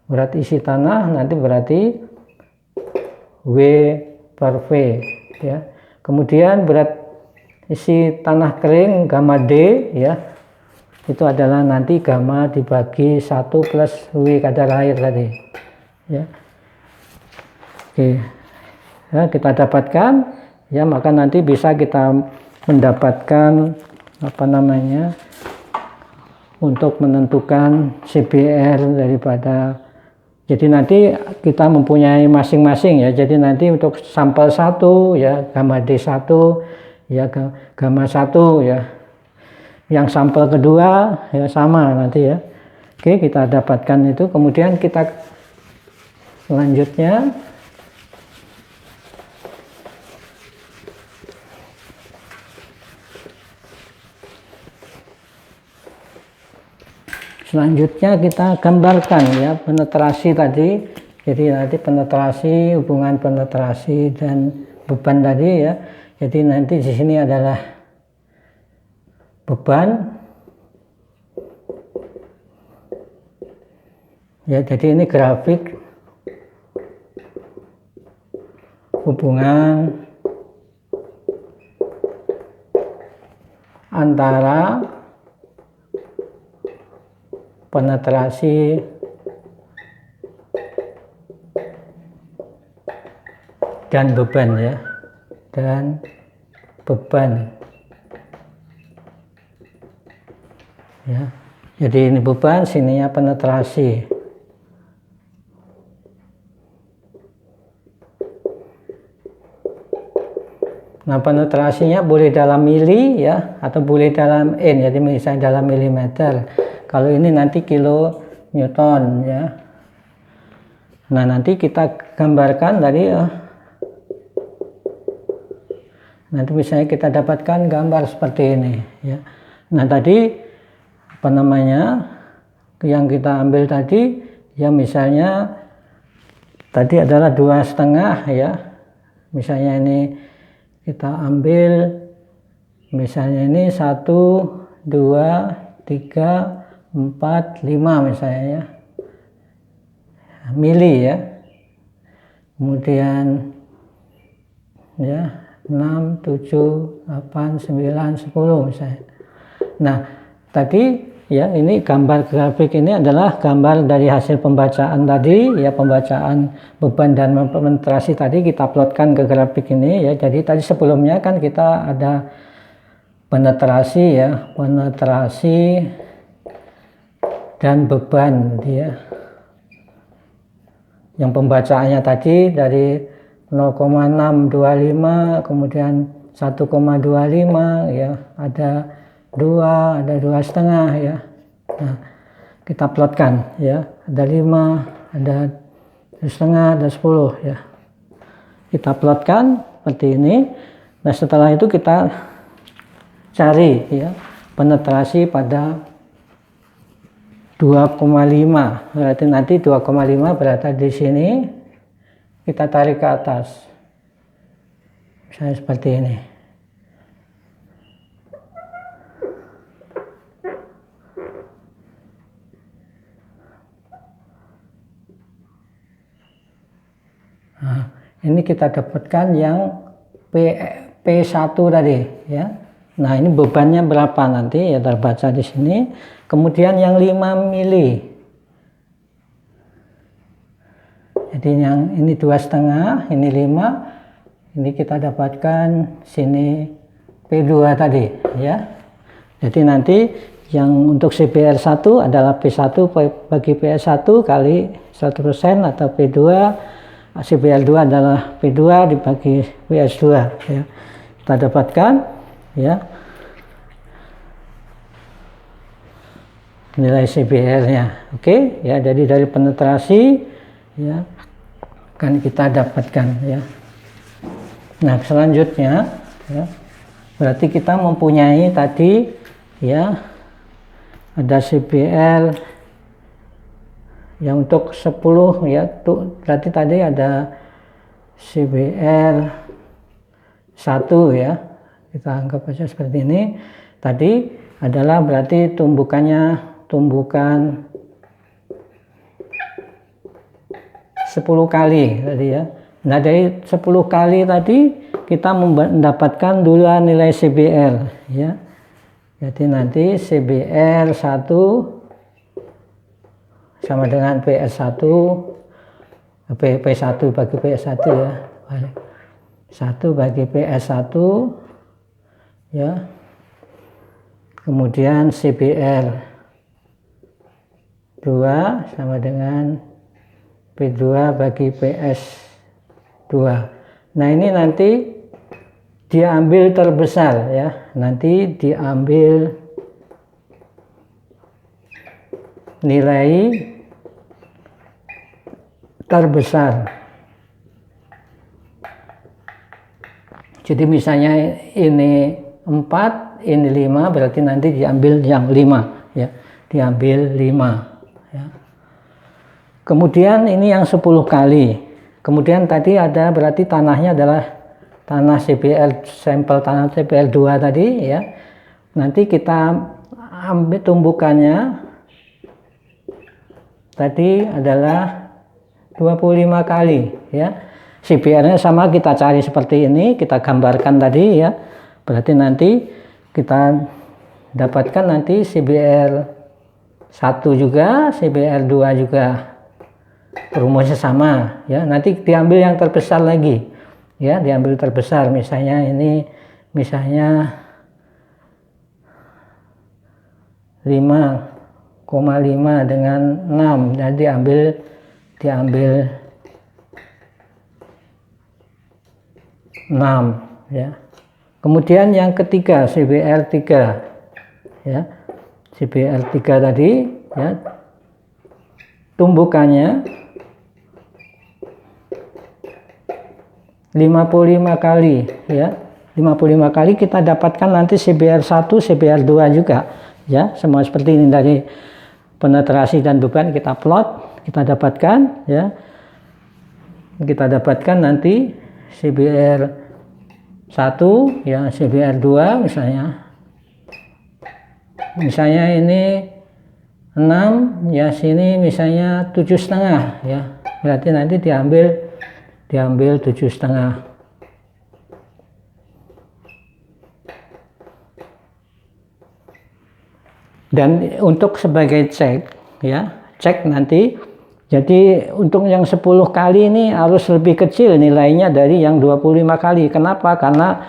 berat isi tanah nanti berarti W per V ya. Kemudian berat isi tanah kering gamma D ya, itu adalah nanti gamma dibagi 1 plus W kadar air tadi ya. Oke ya, kita dapatkan ya, maka nanti bisa kita mendapatkan apa namanya untuk menentukan CPR daripada. Jadi nanti kita mempunyai masing-masing ya. Jadi nanti untuk sampel 1 ya gamma D1 ya, gamma 1 ya, yang sampel kedua ya sama nanti ya. Oke, kita dapatkan itu. Kemudian kita selanjutnya kita gambarkan ya penetrasi tadi. Jadi nanti penetrasi, hubungan penetrasi dan beban tadi ya. Jadi nanti di sini adalah beban ya. Jadi ini grafik hubungan antara penetrasi dan beban ya, dan beban ya. Jadi ini beban, sininya penetrasi. Nah penetrasinya boleh dalam mili ya, atau boleh dalam in, jadi misalnya dalam milimeter. Kalau ini nanti kilo newton ya. Nah nanti kita gambarkan tadi ya. Nanti misalnya kita dapatkan gambar seperti ini ya. Nah tadi apa namanya yang kita ambil tadi ya, misalnya tadi adalah 2,5 ya. Misalnya ini kita ambil misalnya ini 1, 2, 3, 4, 5 misalnya ya, mili ya. Kemudian ya 6, 7, 8, 9, 10 misalnya. Nah tadi ya, ini gambar grafik ini adalah gambar dari hasil pembacaan tadi, ya, pembacaan beban dan penetrasi tadi kita plotkan ke grafik ini, ya. Jadi tadi sebelumnya kan kita ada penetrasi, ya, penetrasi dan beban, ya. Yang pembacaannya tadi dari 0,625 kemudian 1,25, ya, ada 2, ada 2,5, ya. Nah, kita plotkan, ya, ada 5, ada 2,5, ada 10, ya. Kita plotkan seperti ini. Nah, setelah itu kita cari, ya, penetrasi pada 2,5. Berarti nanti 2,5 berada di sini. Kita tarik ke atas. Misalnya seperti ini. Nah, ini kita dapatkan yang P1 tadi, ya. Nah, ini bebannya berapa nanti, ya, terbaca di sini. Kemudian yang 5 mili. Jadi yang ini 2,5, ini 5. Ini kita dapatkan sini P2 tadi, ya. Jadi nanti yang untuk CBR1 adalah P1 bagi PS1 kali 100% atau P2. CBR2 adalah P2 dibagi PS2, ya. Kita dapatkan, ya, nilai CBR-nya. Oke, ya, jadi dari penetrasi, ya, akan kita dapatkan, ya. Nah, selanjutnya, ya, berarti kita mempunyai tadi, ya, ada CBR yang untuk 10, ya, tuh berarti tadi ada CBR 1, ya, kita anggap aja seperti ini. Tadi adalah berarti tumbukan 10 kali tadi, ya. Nah, dari 10 kali tadi kita mendapatkan dulu nilai CBR, ya. Jadi nanti CBR 1 sama dengan PS1, P1 bagi PS1, ya. 1 bagi PS1, ya. Kemudian CBR 2 sama dengan P2 bagi PS2. Nah, ini nanti diambil terbesar, ya. Nanti diambil nilai terbesar. Jadi misalnya ini 4, ini 5, berarti nanti diambil yang 5, ya. Diambil 5, ya. Kemudian ini yang 10 kali. Kemudian tadi ada berarti tanahnya adalah tanah CBR, sampel tanah CBR2 tadi, ya. Nanti kita ambil tumbukannya. Tadi adalah 25 kali, ya. CBR-nya sama kita cari seperti ini, kita gambarkan tadi, ya. Berarti nanti kita dapatkan nanti CBR 1 juga, CBR 2 juga rumusnya sama, ya. Nanti diambil yang terbesar lagi, ya, diambil terbesar. Misalnya ini, misalnya 5,5 dengan 6, jadi diambil 6, ya. Kemudian yang ketiga CBR3, ya. CBR3 tadi, ya, tumbukannya 55 kali, ya. 55 kali kita dapatkan nanti CBR1, CBR2 juga, ya. Semua seperti ini dari penetrasi dan beban kita plot, kita dapatkan, ya. Kita dapatkan nanti CBR1, ya, CBR2 misalnya ini 6, ya, sini misalnya 7,5, ya. Berarti nanti diambil 7,5. Dan untuk sebagai cek ya, cek nanti, jadi untuk yang 10 kali ini harus lebih kecil nilainya dari yang 25 kali. Kenapa? Karena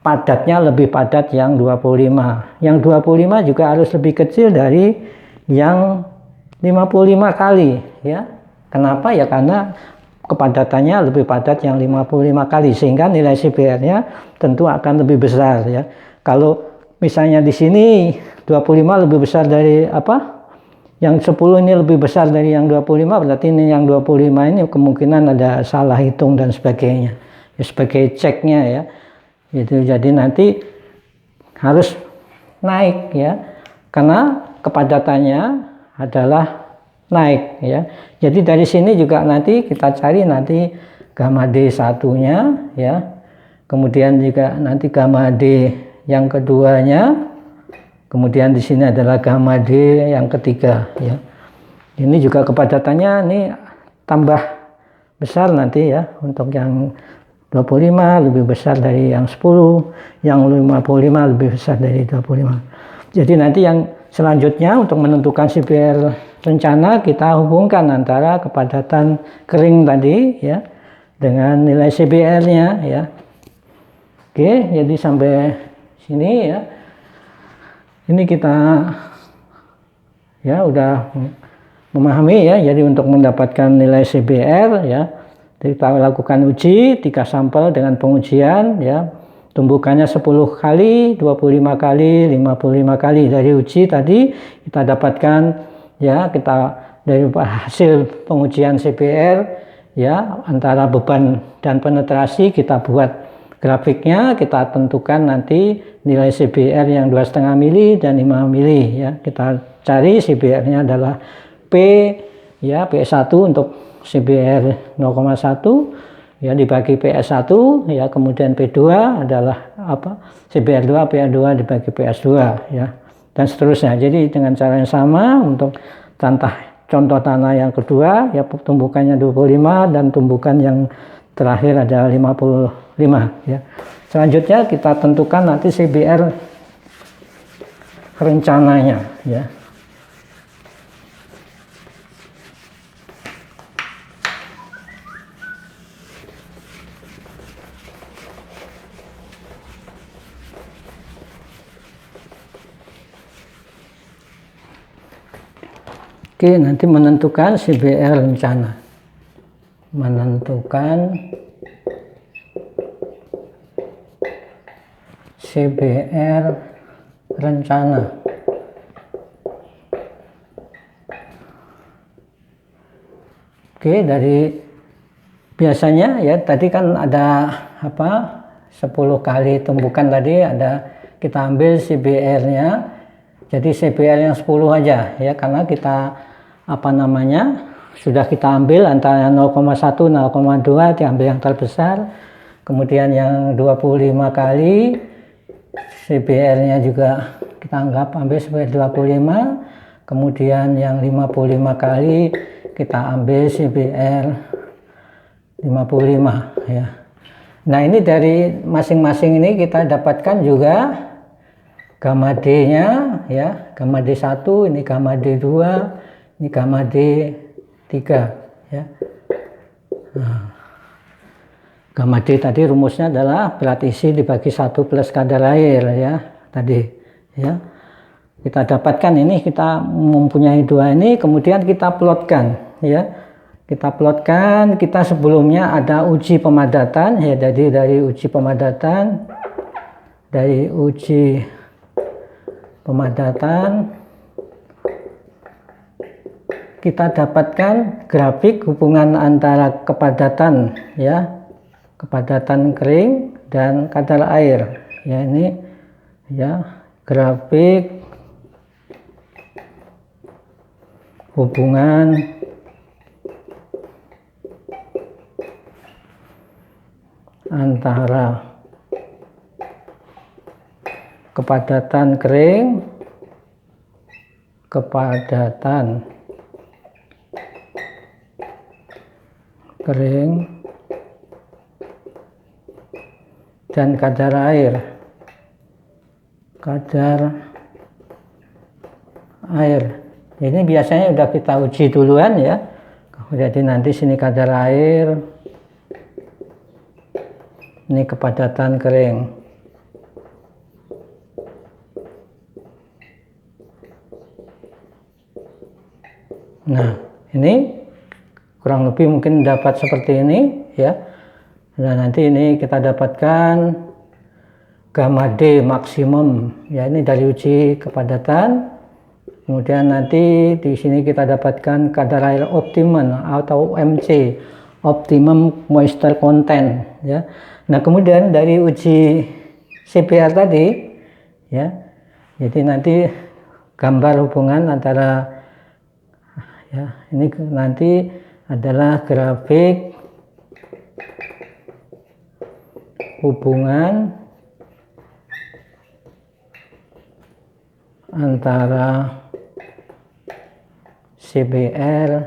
padatnya lebih padat yang 25. Yang 25 juga harus lebih kecil dari yang 55 kali ya. Kenapa? Ya karena kepadatannya lebih padat yang 55 kali, sehingga nilai CBR-nya tentu akan lebih besar ya. Kalau misalnya di sini 25 lebih besar dari apa? Yang 10 ini lebih besar dari yang 25, berarti ini yang 25 ini kemungkinan ada salah hitung dan sebagainya. Ya, sebagai ceknya ya. Itu jadi nanti harus naik ya. Karena kepadatannya adalah naik ya. Jadi dari sini juga nanti kita cari nanti gamma D1-nya ya. Kemudian juga nanti gamma D yang keduanya. Kemudian di sini adalah gamma D yang ketiga ya. Ini juga kepadatannya ini tambah besar nanti ya. Untuk yang 25 lebih besar dari yang 10, yang 55 lebih besar dari 25. Jadi nanti yang selanjutnya untuk menentukan CBR rencana kita hubungkan antara kepadatan kering tadi ya dengan nilai CBR-nya ya. Oke, jadi sampai sini ya. Ini kita ya udah memahami ya. Jadi untuk mendapatkan nilai CBR ya, kita lakukan uji 3 sampel dengan pengujian ya. Tumbukannya 10 kali, 25 kali, 55 kali. Dari uji tadi kita dapatkan ya, kita dari hasil pengujian CBR ya antara beban dan penetrasi, kita buat grafiknya, kita tentukan nanti nilai CBR yang 2,5 mili dan 5 mili ya. Kita cari CBR-nya adalah P ya, P1 untuk CBR 0,1 ya dibagi PS1 ya, kemudian P2 adalah apa? CBR2 PA2 dibagi PS2 ya. Dan seterusnya. Jadi dengan cara yang sama untuk contoh tanah yang kedua ya, tumbukannya 25 dan tumbukan yang terakhir adalah 55 ya. Selanjutnya kita tentukan nanti CBR rencananya ya. Oke, nanti menentukan CBR rencana. Menentukan CBR rencana. Oke, dari biasanya ya tadi kan ada apa? 10 kali tumbukan tadi ada, kita ambil CBR-nya. Jadi CBR yang 10 aja ya, karena kita apa namanya? Sudah kita ambil antara 0,1 0,2 diambil yang terbesar. Kemudian yang 25 kali CBR-nya juga kita anggap ambil sebagai 25. Kemudian yang 55 kali kita ambil CBR 55 ya. Nah, ini dari masing-masing ini kita dapatkan juga gamma D-nya ya, gamma D1, ini gamma D2, ini gamma D3 ya. Nah, gamma D tadi rumusnya adalah berat isi dibagi 1 plus kadar air ya tadi ya. Kita dapatkan ini, kita mempunyai dua ini, kemudian kita plotkan ya. Kita plotkan, kita sebelumnya ada uji pemadatan ya, jadi dari uji pemadatan kita dapatkan grafik hubungan antara kepadatan ya, kepadatan kering dan kadar air ya. Ini ya grafik hubungan antara kepadatan kering, dan kadar air air. Ini biasanya udah kita uji duluan ya. Jadi nanti sini kadar air, ini kepadatan kering. Nah, ini kurang lebih mungkin dapat seperti ini ya. Nah, nanti ini kita dapatkan gamma D maksimum ya, ini dari uji kepadatan. Kemudian nanti di sini kita dapatkan kadar air optimum atau OMC, optimum moisture content ya. Nah, kemudian dari uji CPR tadi ya, jadi nanti gambar hubungan antara ya, ini nanti adalah grafik hubungan antara CBR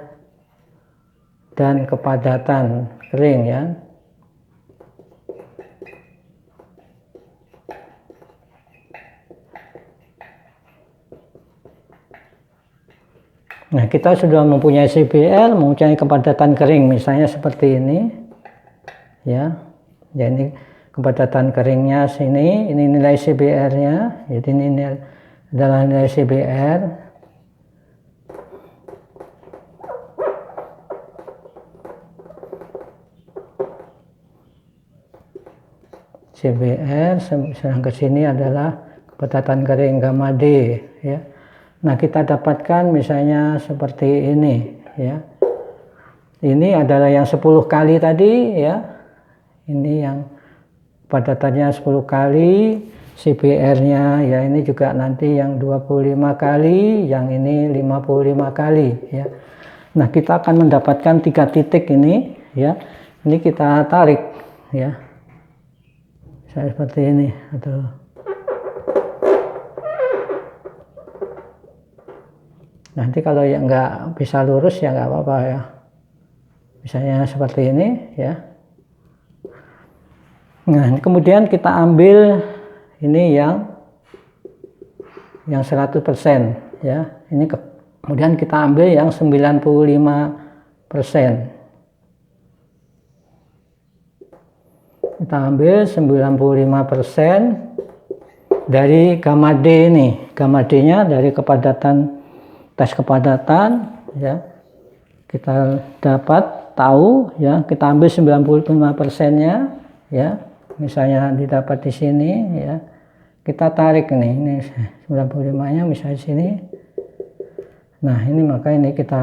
dan kepadatan kering ya. Nah, kita sudah mempunyai CBR, mempunyai kepadatan kering, misalnya seperti ini, ya. Jadi kepadatan keringnya sini, ini nilai CBR-nya, jadi ini adalah nilai CBR. CBR, sedang ke sini adalah kepadatan kering gamma D, ya. Nah, kita dapatkan misalnya seperti ini ya. Ini adalah yang 10 kali tadi ya. Ini yang padatannya 10 kali, CBR-nya ya ini juga nanti yang 25 kali, yang ini 55 kali ya. Nah, kita akan mendapatkan 3 titik ini ya. Ini kita tarik ya. Seperti ini atau nanti kalau yang nggak bisa lurus ya nggak apa-apa ya, misalnya seperti ini ya. Nah, kemudian kita ambil ini yang 100% ya, ini kemudian kita ambil yang 95%. Kita ambil 95% dari gamma D ini, gamma D nya dari kepadatan, tes kepadatan ya, kita dapat tahu ya, kita ambil 95%-nya ya, misalnya didapat di sini ya, kita tarik nih, ini 95-nya misalnya di sini. Nah, ini maka ini kita,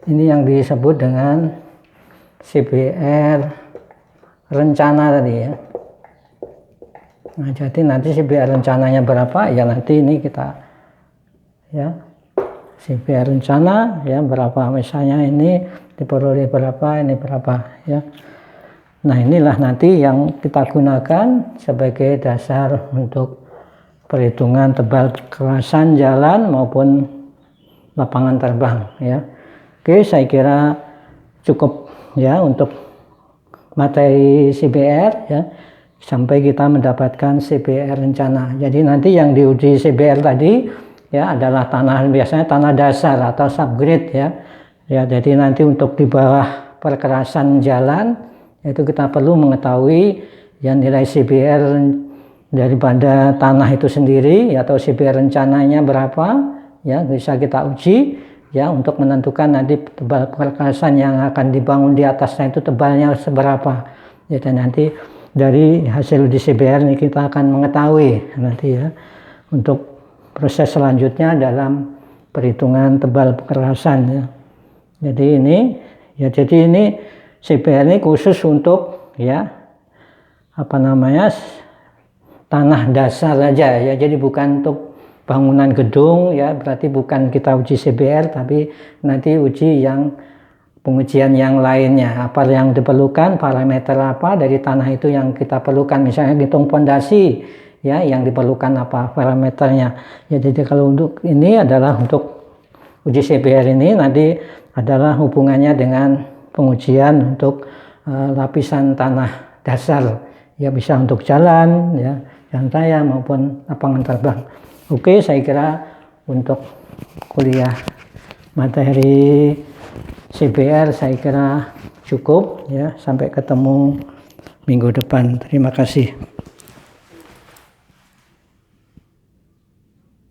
ini yang disebut dengan CBR rencana tadi ya. Nah, jadi nanti CBR rencananya berapa ya, nanti ini kita ya, CBR rencana ya berapa, misalnya ini diperoleh berapa, ini berapa ya. Nah, inilah nanti yang kita gunakan sebagai dasar untuk perhitungan tebal kekerasan jalan maupun lapangan terbang ya. Oke, saya kira cukup ya untuk materi CBR ya, sampai kita mendapatkan CBR rencana. Jadi nanti yang diuji CBR tadi ya adalah tanah, biasanya tanah dasar atau subgrade ya. Ya, jadi nanti untuk di bawah perkerasan jalan itu kita perlu mengetahui yang nilai CBR daripada tanah itu sendiri ya, atau CBR rencananya berapa ya, bisa kita uji ya untuk menentukan nanti tebal perkerasan yang akan dibangun di atasnya itu tebalnya seberapa. Ya, dan nanti dari hasil di CBR ini kita akan mengetahui nanti ya untuk proses selanjutnya dalam perhitungan tebal kekerasan ya. Jadi ini CBR ini khusus untuk ya apa namanya tanah dasar aja ya, jadi bukan untuk bangunan gedung ya, berarti bukan kita uji CBR, tapi nanti uji yang pengujian yang lainnya, apa yang diperlukan, parameter apa dari tanah itu yang kita perlukan, misalnya hitung fondasi ya, yang diperlukan apa parameternya ya. Jadi kalau untuk ini adalah untuk uji CBR ini nanti adalah hubungannya dengan pengujian untuk lapisan tanah dasar ya, bisa untuk jalan ya, yang saya maupun lapangan terbang. Oke, saya kira untuk kuliah materi CBR saya kira cukup ya. Sampai ketemu minggu depan. Terima kasih.